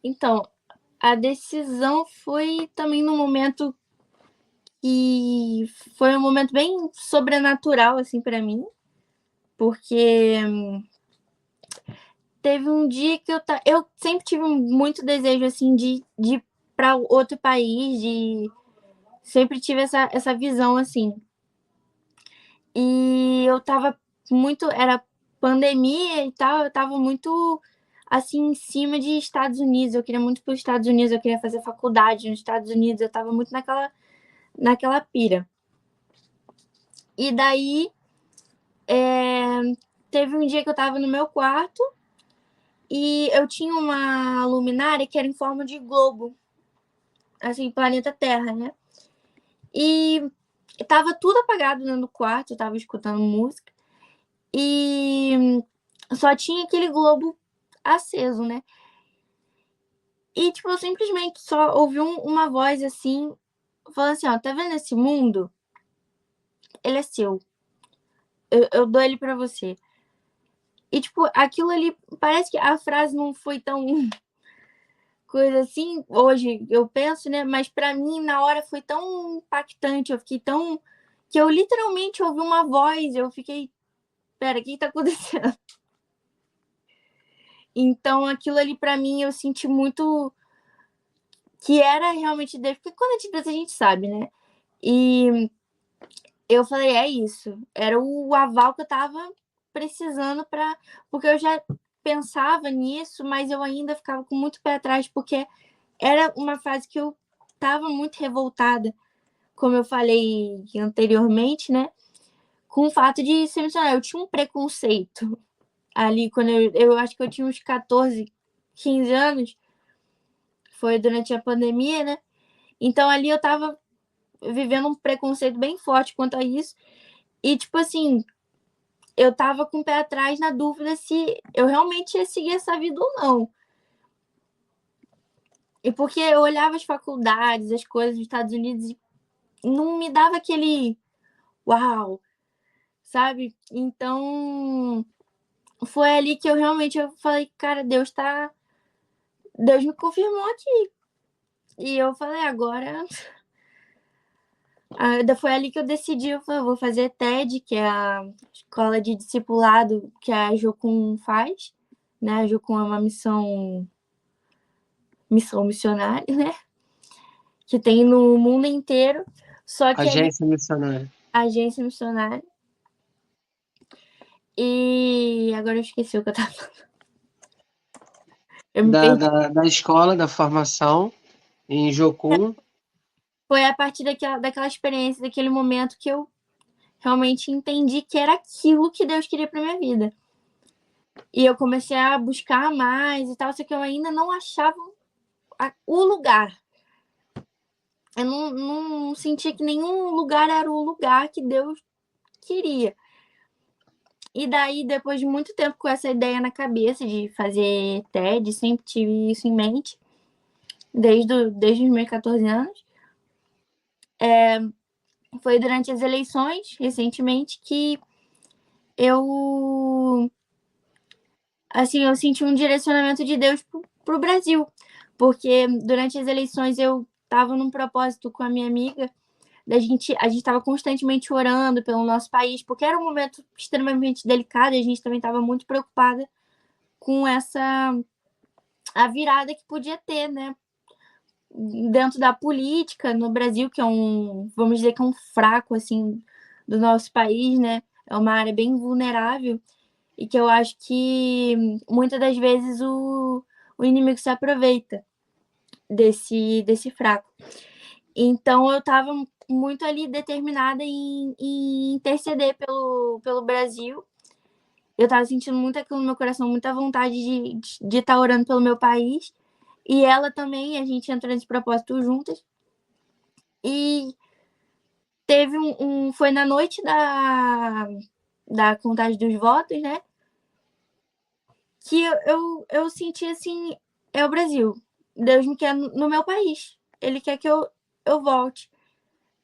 Então, a decisão foi também no momento que foi um momento bem sobrenatural, assim, para mim, porque teve um dia que eu sempre tive muito desejo, assim, de ir para outro país, sempre tive essa visão, assim. E eu tava muito, era pandemia e tal, eu tava muito, assim, em cima de Estados Unidos. Eu queria muito para os Estados Unidos, eu queria fazer faculdade nos Estados Unidos, eu tava muito naquela pira. E daí, teve um dia que eu tava no meu quarto e eu tinha uma luminária que era em forma de globo, assim, planeta Terra, né? E tava tudo apagado dentro do quarto, eu tava escutando música e só tinha aquele globo aceso, né? E, tipo, eu simplesmente só ouvi uma voz assim, falando assim: ó, tá vendo esse mundo? Ele é seu. Eu dou ele pra você. E, tipo, aquilo ali, parece que a frase não foi tão coisa assim, hoje eu penso, né? Mas pra mim, na hora, foi tão impactante, eu fiquei tão. Que eu literalmente ouvi uma voz, eu fiquei, pera, o que tá acontecendo? Então, aquilo ali pra mim, eu senti muito que era realmente Deus, porque quando a gente pensa, a gente sabe, né? E eu falei, é isso. Era o aval que eu tava precisando para, porque eu já pensava nisso, mas eu ainda ficava com muito pé atrás, porque era uma fase que eu tava muito revoltada, como eu falei anteriormente, né? Com o fato de ser missionária. Eu tinha um preconceito ali quando eu acho que eu tinha uns 14, 15 anos, foi durante a pandemia, né? Então ali eu tava vivendo um preconceito bem forte quanto a isso. E, tipo assim, eu tava com o pé atrás na dúvida se eu realmente ia seguir essa vida ou não. E porque eu olhava as faculdades, as coisas dos Estados Unidos e não me dava aquele uau, sabe? Então, foi ali que eu realmente eu falei, cara, Deus me confirmou aqui. E eu falei, agora, foi ali que eu decidi, eu falei, eu vou fazer TED, que é a escola de discipulado que a Jocum faz, né? A Jocum é uma missão missionária, né? Que tem no mundo inteiro, só que ali Agência missionária. a agência missionária. E agora eu esqueci o que eu tava falando. Eu me Da, perdi. da, da escola, da formação, em Jocum. Foi a partir daquela experiência, daquele momento que eu realmente entendi que era aquilo que Deus queria para minha vida. E eu comecei a buscar mais e tal, só que eu ainda não achava o lugar. Eu não sentia que nenhum lugar era o lugar que Deus queria. E daí, depois de muito tempo com essa ideia na cabeça de fazer TED, sempre tive isso em mente, desde os meus 14 anos. Foi durante as eleições, recentemente, que eu, assim, eu senti um direcionamento de Deus pro Brasil. Porque durante as eleições eu estava num propósito com a minha amiga, a gente estava constantemente orando pelo nosso país, porque era um momento extremamente delicado e a gente também estava muito preocupada com a virada que podia ter, né? Dentro da política no Brasil, que é vamos dizer que é um fraco, assim, do nosso país, né? É uma área bem vulnerável e que eu acho que muitas das vezes o inimigo se aproveita desse fraco. Então eu estava muito ali determinada em interceder pelo Brasil. Eu estava sentindo muito aquilo no meu coração, muita vontade de estar orando pelo meu país. E ela também, a gente entrou nesse propósito juntas. E foi na noite da contagem dos votos, né? Que eu senti assim, é o Brasil. Deus me quer no meu país. Ele quer que eu volte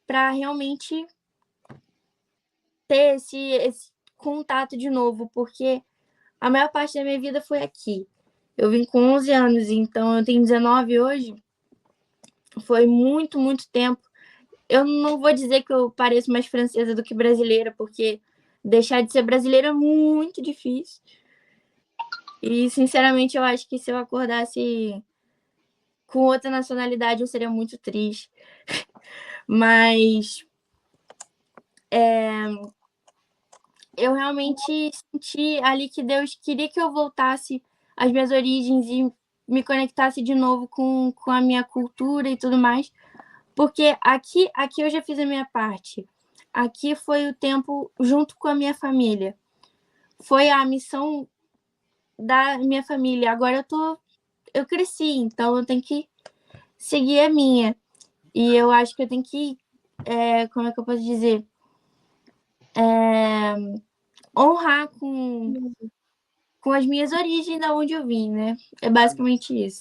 para realmente ter esse contato de novo, porque a maior parte da minha vida foi aqui. Eu vim com 11 anos, então eu tenho 19 hoje. Foi muito, muito tempo. Eu não vou dizer que eu pareço mais francesa do que brasileira, porque deixar de ser brasileira é muito difícil. E, sinceramente, eu acho que se eu acordasse com outra nacionalidade, eu seria muito triste. Mas eu realmente senti ali que Deus queria que eu voltasse às minhas origens e me conectasse de novo com a minha cultura e tudo mais. Porque aqui eu já fiz a minha parte. Aqui foi o tempo junto com a minha família. Foi a missão da minha família. Agora eu cresci, então eu tenho que seguir a minha. E eu acho que eu tenho que, como é que eu posso dizer? Honrar com as minhas origens, da onde eu vim, né? É basicamente isso.